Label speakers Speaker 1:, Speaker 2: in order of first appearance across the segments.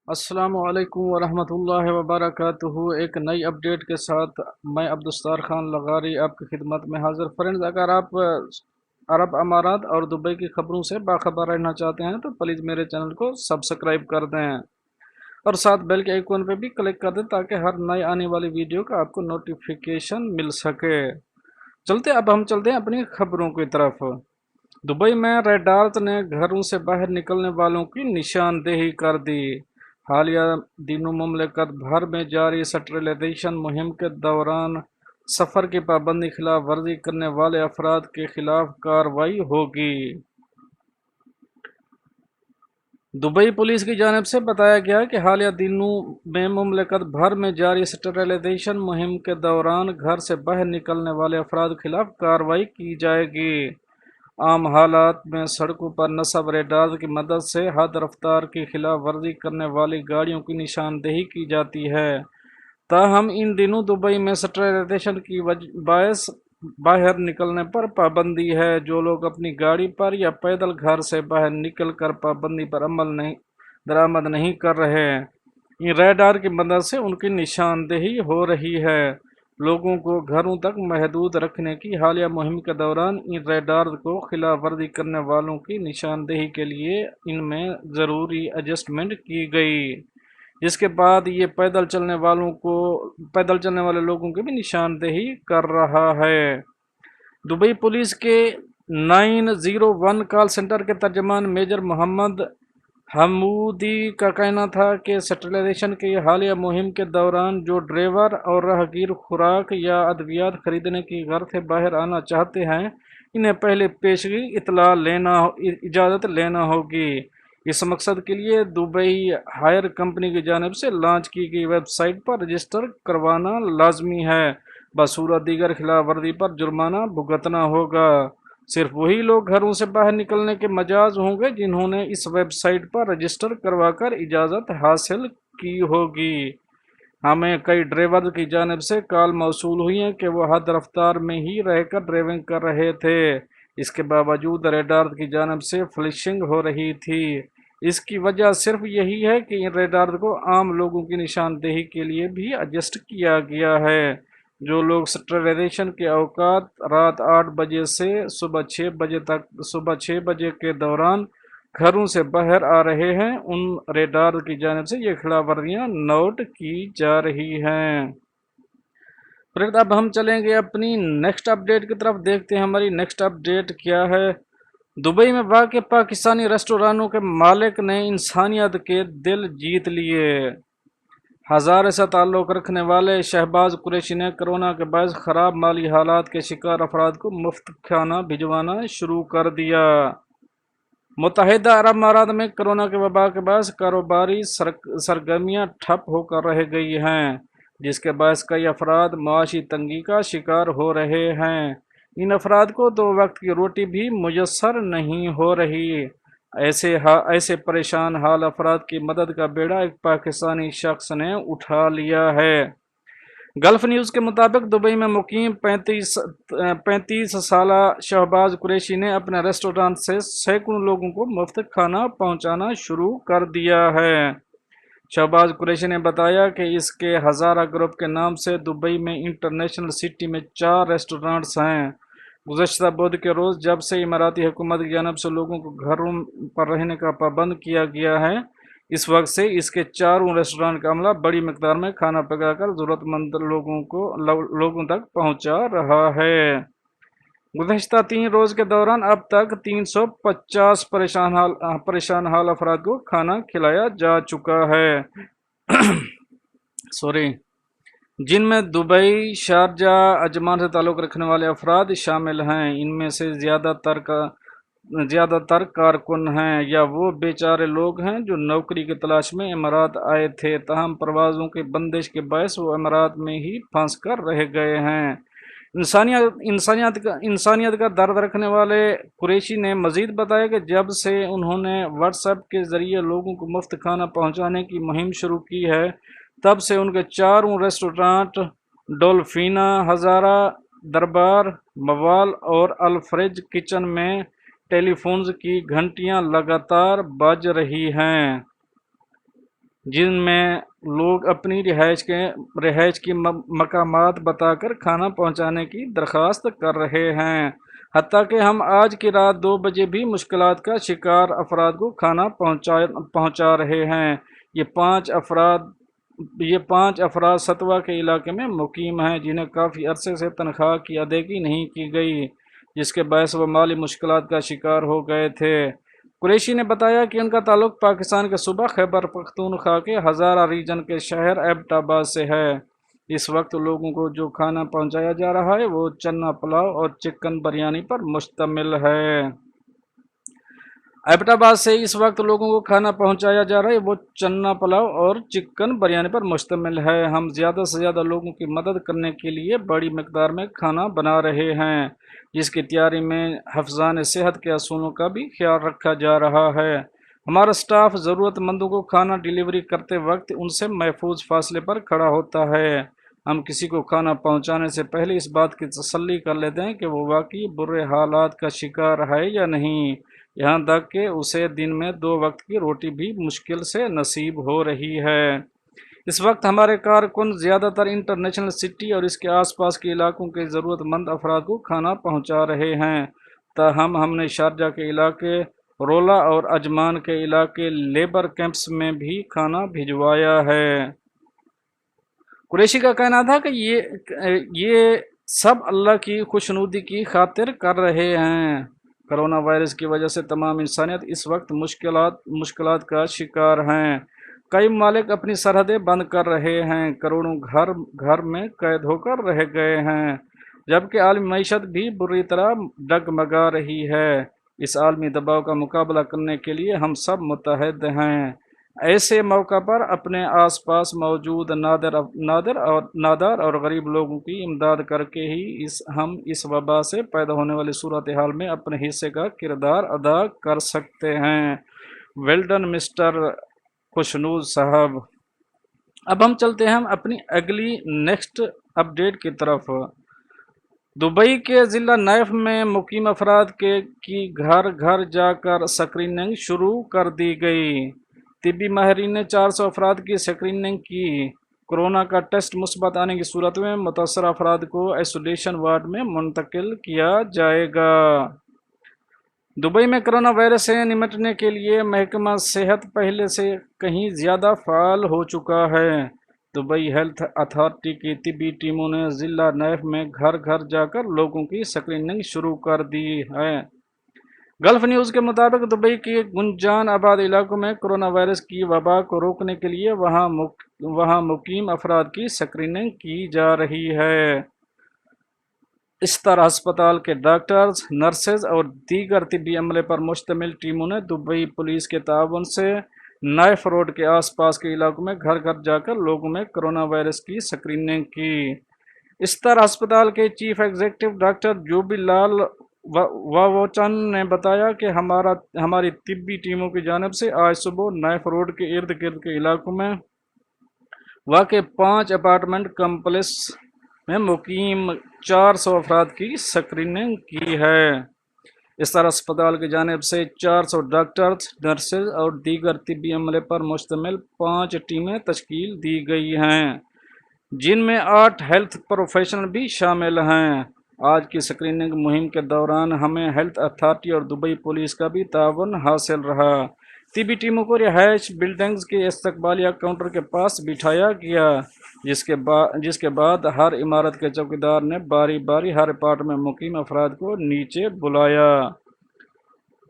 Speaker 1: السلام علیکم ورحمۃ اللہ وبرکاتہ۔ ایک نئی اپڈیٹ کے ساتھ میں عبدالستار خان لغاری آپ کی خدمت میں حاضر۔ فرینڈز، اگر آپ عرب امارات اور دبئی کی خبروں سے باخبر رہنا چاہتے ہیں تو پلیز میرے چینل کو سبسکرائب کر دیں اور ساتھ بیل کے آئیکن پہ بھی کلک کر دیں تاکہ ہر نئی آنے والی ویڈیو کا آپ کو نوٹیفیکیشن مل سکے۔ اب ہم چلتے ہیں اپنی خبروں کی طرف۔ دبئی میں ریڈارز نے گھروں سے باہر نکلنے والوں کی نشاندہی کر دی۔ حالیہ دنوں مملکت بھر میں جاری سٹریلائزیشن مہم کے دوران سفر کی پابندی خلاف ورزی کرنے والے افراد کے خلاف کارروائی ہوگی۔ دبئی پولیس کی جانب سے بتایا گیا کہ حالیہ دنوں میں مملکت بھر میں جاری سٹریلائزیشن مہم کے دوران گھر سے باہر نکلنے والے افراد کے خلاف کارروائی کی جائے گی۔ عام حالات میں سڑکوں پر نصب ریڈارز کی مدد سے حد رفتار کی خلاف ورزی کرنے والی گاڑیوں کی نشاندہی کی جاتی ہے، تاہم ان دنوں دبئی میں سٹریلائزیشن کی باعث باہر نکلنے پر پابندی ہے۔ جو لوگ اپنی گاڑی پر یا پیدل گھر سے باہر نکل کر پابندی پر عمل درآمد نہیں کر رہے، ان ریڈار کی مدد سے ان کی نشاندہی ہو رہی ہے۔ لوگوں کو گھروں تک محدود رکھنے کی حالیہ مہم کے دوران ان ریڈارز کو خلاف ورزی کرنے والوں کی نشاندہی کے لیے ان میں ضروری ایڈجسٹمنٹ کی گئی، جس کے بعد یہ پیدل چلنے والے لوگوں کی بھی نشاندہی کر رہا ہے۔ دبئی پولیس کے 901 کال سینٹر کے ترجمان میجر محمد حمودی کا کہنا تھا کہ سٹریلائزیشن کی حالیہ مہم کے دوران جو ڈرائیور اور راہگیر خوراک یا ادویات خریدنے کی غرض سے باہر آنا چاہتے ہیں، انہیں پہلے پیشگی اجازت لینا ہوگی۔ اس مقصد کے لیے دبئی ہائر کمپنی کی جانب سے لانچ کی گئی ویب سائٹ پر رجسٹر کروانا لازمی ہے، بصورت دیگر خلاف ورزی پر جرمانہ بھگتنا ہوگا۔ صرف وہی لوگ گھروں سے باہر نکلنے کے مجاز ہوں گے جنہوں نے اس ویب سائٹ پر رجسٹر کروا کر اجازت حاصل کی ہوگی۔ ہمیں کئی ڈرائیورز کی جانب سے کال موصول ہوئی ہیں کہ وہ حد رفتار میں ہی رہ کر ڈرائیونگ کر رہے تھے، اس کے باوجود ریڈار کی جانب سے فلشنگ ہو رہی تھی۔ اس کی وجہ صرف یہی ہے کہ ان ریڈار کو عام لوگوں کی نشاندہی کے لیے بھی ایڈجسٹ کیا گیا ہے۔ جو لوگ سٹریلائزیشن کے اوقات رات 8 بجے سے صبح 6 بجے کے دوران گھروں سے باہر آ رہے ہیں، ان ریڈار کی جانب سے یہ خلاف ورزیاں نوٹ کی جا رہی ہیں۔ پھر اب ہم چلیں گے اپنی نیکسٹ اپڈیٹ کی طرف، دیکھتے ہیں ہماری نیکسٹ اپڈیٹ کیا ہے۔ دبئی میں واقع پاکستانی ریسٹورانوں کے مالک نے انسانیت کے دل جیت لیے۔ ہزارے سے تعلق رکھنے والے شہباز قریشی نے کرونا کے باعث خراب مالی حالات کے شکار افراد کو مفت کھانا بھجوانا شروع کر دیا۔ متحدہ عرب امارات میں کرونا کے وبا کے باعث کاروباری سرگرمیاں ٹھپ ہو کر رہ گئی ہیں، جس کے باعث کئی افراد معاشی تنگی کا شکار ہو رہے ہیں۔ ان افراد کو 2 وقت کی روٹی بھی میسر نہیں ہو رہی۔ ایسے پریشان حال افراد کی مدد کا بیڑا ایک پاکستانی شخص نے اٹھا لیا ہے۔ گلف نیوز کے مطابق دبئی میں مقیم 35 سالہ شہباز قریشی نے اپنے ریسٹورانٹ سے سینکڑوں لوگوں کو مفت کھانا پہنچانا شروع کر دیا ہے۔ شہباز قریشی نے بتایا کہ اس کے ہزارہ گروپ کے نام سے دبئی میں انٹرنیشنل سٹی میں 4 ریسٹورانٹس ہیں۔ گزشتہ بدھ کے روز جب سے اماراتی حکومت کی جانب سے لوگوں کو گھروں پر رہنے کا پابند کیا گیا ہے، اس وقت سے اس کے 4 ریسٹورانٹ کا عملہ بڑی مقدار میں کھانا پکا کر ضرورت مند لوگوں تک پہنچا رہا ہے۔ گزشتہ 3 روز کے دوران اب تک 350 پریشان حال افراد کو کھانا کھلایا جا چکا ہے جن میں دبئی، شارجہ، عجمان سے تعلق رکھنے والے افراد شامل ہیں۔ ان میں سے زیادہ تر کارکن ہیں یا وہ بیچارے لوگ ہیں جو نوکری کی تلاش میں امارات آئے تھے، تاہم پروازوں کی بندش کے باعث وہ امارات میں ہی پھنس کر رہ گئے ہیں۔ انسانیت کا درد رکھنے والے قریشی نے مزید بتایا کہ جب سے انہوں نے واٹس ایپ کے ذریعے لوگوں کو مفت کھانا پہنچانے کی مہم شروع کی ہے، تب سے ان کے 4 ریسٹورانٹ ڈولفینا، ہزارہ، دربار، موال اور الفریج کچن میں ٹیلی فونز کی گھنٹیاں لگاتار بج رہی ہیں۔ جن میں لوگ اپنی رہائش کی مقامات بتا کر کھانا پہنچانے کی درخواست کر رہے ہیں۔ حتیٰ کہ ہم آج کی رات 2 بجے بھی مشکلات کا شکار افراد کو کھانا پہنچا رہے ہیں۔ یہ پانچ افراد ستوا کے علاقے میں مقیم ہیں، جنہیں کافی عرصے سے تنخواہ کی ادائیگی نہیں کی گئی، جس کے باعث وہ مالی مشکلات کا شکار ہو گئے تھے۔ قریشی نے بتایا کہ ان کا تعلق پاکستان کے صوبہ خیبر پختونخوا کے ہزارہ ریجن کے شہر ایبٹ آباد سے ہے۔ اس وقت لوگوں کو جو کھانا پہنچایا جا رہا ہے وہ چنا پلاؤ اور چکن بریانی پر مشتمل ہے۔ ایبٹ آباد سے اس وقت لوگوں کو کھانا پہنچایا جا رہا ہے وہ چنا پلاؤ اور چکن بریانی پر مشتمل ہے۔ ہم زیادہ سے زیادہ لوگوں کی مدد کرنے کے لیے بڑی مقدار میں کھانا بنا رہے ہیں، جس کی تیاری میں حفظان صحت کے اصولوں کا بھی خیال رکھا جا رہا ہے۔ ہمارا سٹاف ضرورت مندوں کو کھانا ڈیلیوری کرتے وقت ان سے محفوظ فاصلے پر کھڑا ہوتا ہے۔ ہم کسی کو کھانا پہنچانے سے پہلے اس بات کی تسلی کر لیتے ہیں کہ وہ واقعی برے حالات کا شکار ہے یا نہیں، یہاں تک کہ اسے دن میں 2 وقت کی روٹی بھی مشکل سے نصیب ہو رہی ہے۔ اس وقت ہمارے کارکن زیادہ تر انٹرنیشنل سٹی اور اس کے آس پاس کے علاقوں کے ضرورت مند افراد کو کھانا پہنچا رہے ہیں، تاہم ہم نے شارجہ کے علاقے، رولا اور اجمان کے علاقے لیبر کیمپس میں بھی کھانا بھجوایا ہے۔ قریشی کا کہنا تھا کہ یہ سب اللہ کی خوشنودی کی خاطر کر رہے ہیں۔ کرونا وائرس کی وجہ سے تمام انسانیت اس وقت مشکلات کا شکار ہیں۔ کئی ممالک اپنی سرحدیں بند کر رہے ہیں، کروڑوں گھر میں قید ہو کر رہ گئے ہیں، جبکہ عالمی معیشت بھی بری طرح ڈگمگا رہی ہے۔ اس عالمی دباؤ کا مقابلہ کرنے کے لیے ہم سب متحد ہیں۔ ایسے موقع پر اپنے آس پاس موجود نادار اور غریب لوگوں کی امداد کر کے ہی ہم اس وبا سے پیدا ہونے والی صورتحال میں اپنے حصے کا کردار ادا کر سکتے ہیں۔ ویل ڈن مسٹر خوشنود صاحب۔ اب ہم چلتے ہیں اپنی اگلی نیکسٹ اپڈیٹ کی طرف۔ دبئی کے ضلع نیف میں مقیم افراد کی گھر گھر جا کر اسکریننگ شروع کر دی گئی۔ طبی ماہرین نے 400 افراد کی اسکریننگ کی۔ کورونا کا ٹیسٹ مثبت آنے کی صورت میں متاثرہ افراد کو آئسولیشن وارڈ میں منتقل کیا جائے گا۔ دبئی میں کرونا وائرس سے نمٹنے کے لیے محکمہ صحت پہلے سے کہیں زیادہ فعال ہو چکا ہے۔ دبئی ہیلتھ اتھارٹی کی طبی ٹیموں نے ضلع نیف میں گھر گھر جا کر لوگوں کی اسکریننگ شروع کر دی ہے۔ گلف نیوز کے مطابق دبئی کے گنجان آباد علاقوں میں کرونا وائرس کی وبا کو روکنے کے لیے وہاں مقیم افراد کی اسکریننگ کی جا رہی ہے۔ استر ہسپتال کے ڈاکٹرز، نرسز اور دیگر طبی عملے پر مشتمل ٹیموں نے دبئی پولیس کے تعاون سے نائف روڈ کے آس پاس کے علاقوں میں گھر گھر جا کر لوگوں میں کرونا وائرس کی اسکریننگ کی۔ استر ہسپتال کے چیف ایگزیکٹو ڈاکٹر جوبی لال واوچن نے بتایا کہ ہماری طبی ٹیموں کی جانب سے آج صبح نائف روڈ کے ارد گرد کے علاقوں میں واقع 5 اپارٹمنٹ کمپلیکس میں مقیم 400 افراد کی اسکریننگ کی ہے۔ استر ہسپتال کی جانب سے 400 ڈاکٹرز، نرسز اور دیگر طبی عملے پر مشتمل 5 ٹیمیں تشکیل دی گئی ہیں، جن میں 8 ہیلتھ پروفیشنل بھی شامل ہیں۔ آج کی اسکریننگ مہم کے دوران ہمیں ہیلتھ اتھارٹی اور دبئی پولیس کا بھی تعاون حاصل رہا۔ طبی ٹیموں کو رہائش بلڈنگز کے استقبالیہ کاؤنٹر کے پاس بٹھایا گیا، جس کے بعد ہر عمارت کے چوکیدار نے باری باری ہر اپارٹمنٹ میں مقیم افراد کو نیچے بلایا۔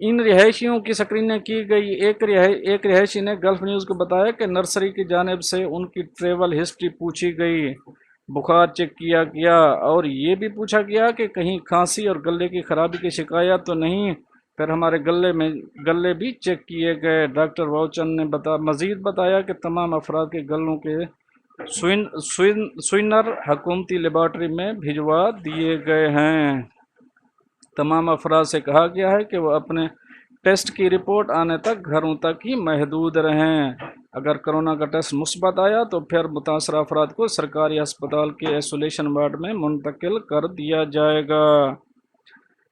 Speaker 1: ان رہائشیوں کی اسکریننگ کی گئی۔ ایک رہائشی نے گلف نیوز کو بتایا کہ نرسری کی جانب سے ان کی ٹریول ہسٹری پوچھی گئی، بخار چیک کیا گیا اور یہ بھی پوچھا گیا کہ کہیں کھانسی اور گلے کی خرابی کی شکایت تو نہیں۔ پھر ہمارے گلے بھی چیک کیے گئے۔ ڈاکٹر واوچن نے مزید بتایا کہ تمام افراد کے گلوں کے سوئنر حکومتی لیبارٹری میں بھجوا دیے گئے ہیں۔ تمام افراد سے کہا گیا ہے کہ وہ اپنے ٹیسٹ کی رپورٹ آنے تک گھروں تک ہی محدود رہیں۔ اگر کرونا کا ٹیسٹ مثبت آیا تو پھر متاثرہ افراد کو سرکاری ہسپتال کے آئسولیشن وارڈ میں منتقل کر دیا جائے گا۔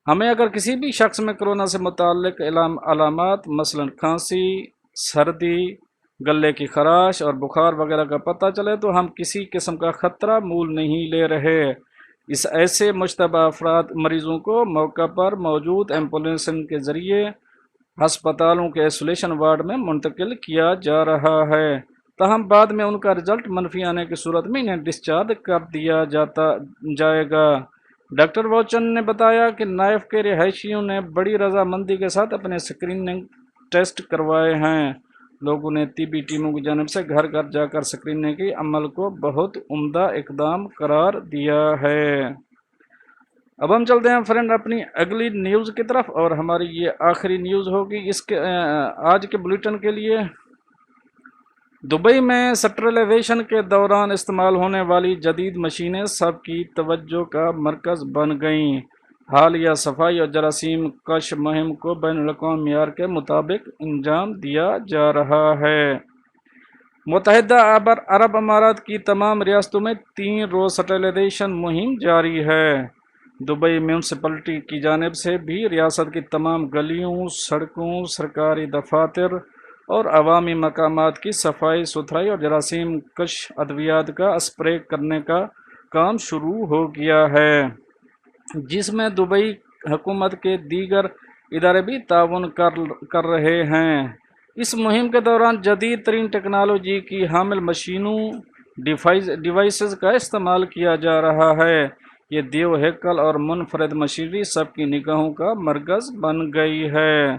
Speaker 1: ہمیں اگر کسی بھی شخص میں کرونا سے متعلق علامات مثلا کھانسی، سردی، گلے کی خراش اور بخار وغیرہ کا پتہ چلے تو ہم کسی قسم کا خطرہ مول نہیں لے رہے۔ اس ایسے مشتبہ افراد مریضوں کو موقع پر موجود ایمبولینس کے ذریعے ہسپتالوں کے آئسولیشن وارڈ میں منتقل کیا جا رہا ہے، تاہم بعد میں ان کا رزلٹ منفی آنے کی صورت میں انہیں ڈسچارج کر دیا جائے گا۔ ڈاکٹر واچن نے بتایا کہ نائف کے رہائشیوں نے بڑی رضامندی کے ساتھ اپنے اسکریننگ ٹیسٹ کروائے ہیں۔ لوگوں نے طبی ٹیموں کی جانب سے گھر گھر جا کر اسکریننگ کے عمل کو بہت عمدہ اقدام قرار دیا ہے۔ اب ہم چلتے ہیں فرینڈ اپنی اگلی نیوز کی طرف، اور ہماری یہ آخری نیوز ہوگی آج کے بلیٹن کے لیے۔ دبئی میں سٹرلائزیشن کے دوران استعمال ہونے والی جدید مشینیں سب کی توجہ کا مرکز بن گئیں۔ حالیہ صفائی اور جراثیم کش مہم کو بین الاقوامی معیار کے مطابق انجام دیا جا رہا ہے۔ متحدہ عرب امارات کی تمام ریاستوں میں 3 روز سٹرلائزیشن مہم جاری ہے۔ دبئی میونسپلٹی کی جانب سے بھی ریاست کی تمام گلیوں، سڑکوں، سرکاری دفاتر اور عوامی مقامات کی صفائی ستھرائی اور جراثیم کش ادویات کا اسپرے کرنے کا کام شروع ہو گیا ہے، جس میں دبئی حکومت کے دیگر ادارے بھی تعاون کر رہے ہیں۔ اس مہم کے دوران جدید ترین ٹیکنالوجی کی حامل مشینوں ڈیوائسز کا استعمال کیا جا رہا ہے۔ یہ دیو ہیکل اور منفرد مشینری سب کی نگاہوں کا مرکز بن گئی ہے۔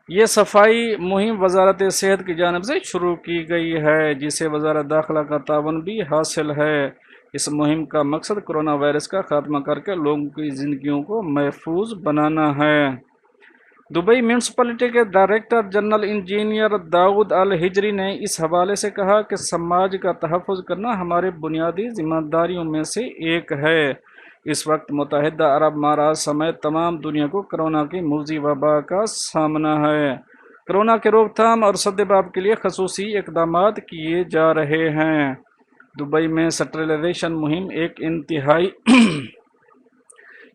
Speaker 1: یہ صفائی مہم وزارت صحت کی جانب سے شروع کی گئی ہے، جسے وزارت داخلہ کا تعاون بھی حاصل ہے۔ اس مہم کا مقصد کرونا وائرس کا خاتمہ کر کے لوگوں کی زندگیوں کو محفوظ بنانا ہے۔ دبئی میونسپلٹی کے ڈائریکٹر جنرل انجینئر داؤد الحجری نے اس حوالے سے کہا کہ سماج کا تحفظ کرنا ہمارے بنیادی ذمہ داریوں میں سے ایک ہے۔ اس وقت متحدہ عرب امارات سمیت تمام دنیا کو کرونا کی موذی وبا کا سامنا ہے۔ کرونا کے روک تھام اور سدباب کے لیے خصوصی اقدامات کیے جا رہے ہیں۔ دبئی میں سٹرلائزیشن مہم ایک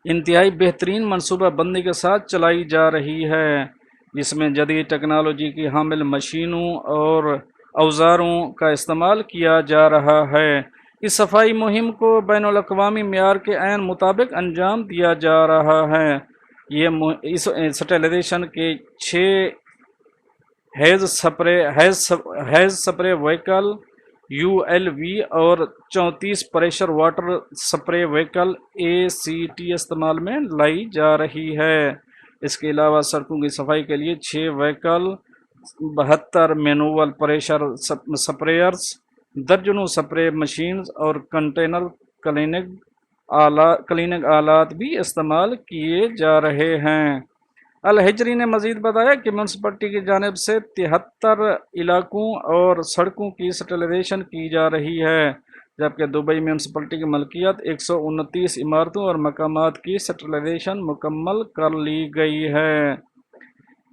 Speaker 1: انتہائی بہترین منصوبہ بندی کے ساتھ چلائی جا رہی ہے، جس میں جدید ٹیکنالوجی کی حامل مشینوں اور اوزاروں کا استعمال کیا جا رہا ہے۔ اس صفائی مہم کو بین الاقوامی معیار کے عین مطابق انجام دیا جا رہا ہے۔ اس سٹرلائزیشن کے 6 ہیز سپرے وہیکل ULV اور 34 pressure water spray vehicle ACT استعمال میں لائی جا رہی ہے۔ اس کے علاوہ سڑکوں کی صفائی کے لیے 6 وہیکل، 72 مینول پریشر سپریئرز، درجنوں سپرے مشینز اور کنٹینر کلیننگ آلات بھی استعمال کیے جا رہے ہیں۔ الحجری نے مزید بتایا کہ میونسپلٹی کی جانب سے 73 علاقوں اور سڑکوں کی سٹرلائزیشن کی جا رہی ہے، جبکہ دبئی میونسپلٹی کی ملکیت 129 عمارتوں اور مقامات کی سٹرلائزیشن مکمل کر لی گئی ہے۔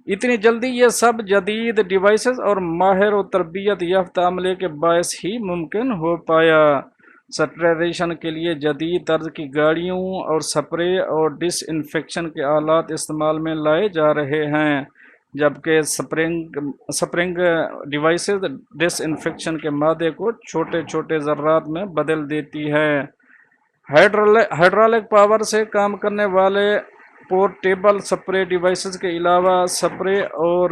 Speaker 1: اتنی جلدی یہ سب جدید ڈیوائسز اور ماہر و تربیت یافتہ عملے کے باعث ہی ممکن ہو پایا۔ سٹرلائزیشن کے لیے جدید طرز کی گاڑیوں اور سپرے اور ڈس انفیکشن کے آلات استعمال میں لائے جا رہے ہیں، جبکہ سپرنگ ڈیوائسز ڈس انفیکشن کے مادے کو چھوٹے چھوٹے ذرات میں بدل دیتی ہے۔ ہائیڈرالک پاور سے کام کرنے والے پورٹیبل سپرے ڈیوائسز کے علاوہ سپرے اور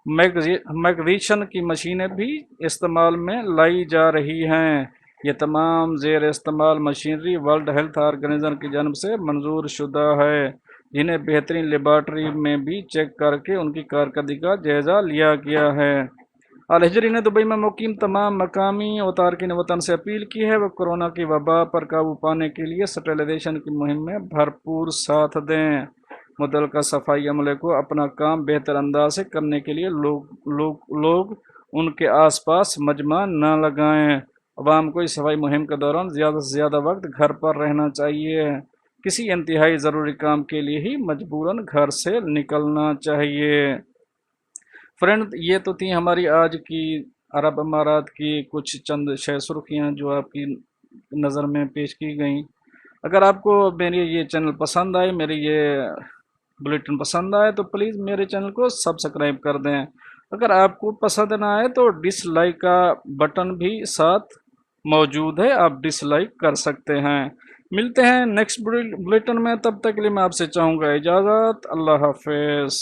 Speaker 1: میگزیشن کی مشینیں بھی استعمال میں لائی جا رہی ہیں۔ یہ تمام زیر استعمال مشینری ورلڈ ہیلتھ آرگنائزیشن کی جانب سے منظور شدہ ہے، جنہیں بہترین لیبارٹری میں بھی چیک کر کے ان کی کارکردگی کا جائزہ لیا گیا ہے۔ الحجری نے دبئی میں مقیم تمام مقامی و تارکین وطن سے اپیل کی ہے وہ کورونا کی وبا پر قابو پانے کے لیے سٹرلائزیشن کی مہم میں بھرپور ساتھ دیں۔ متعلقہ صفائی عملے کو اپنا کام بہتر انداز سے کرنے کے لیے لوگ ان کے آس پاس مجمع نہ لگائیں۔ عوام کو اس صفائی مہم کے دوران زیادہ سے زیادہ وقت گھر پر رہنا چاہیے، کسی انتہائی ضروری کام کے لیے ہی مجبوراً گھر سے نکلنا چاہیے۔ فرینڈ، یہ تو تھی ہماری آج کی عرب امارات کی کچھ چند شہ سرخیاں جو آپ کی نظر میں پیش کی گئیں۔ اگر آپ کو میری یہ چینل پسند آئے، میری یہ بلیٹن پسند آئے، تو پلیز میرے چینل کو سبسکرائب کر دیں اگر آپ کو پسند نہ آئے تو ڈس لائک کا بٹن بھی ساتھ موجود ہے، آپ ڈس لائک کر سکتے ہیں۔ ملتے ہیں نیکسٹ بلیٹن میں، تب تک کے لیے میں آپ سے چاہوں گا اجازت، اللہ حافظ۔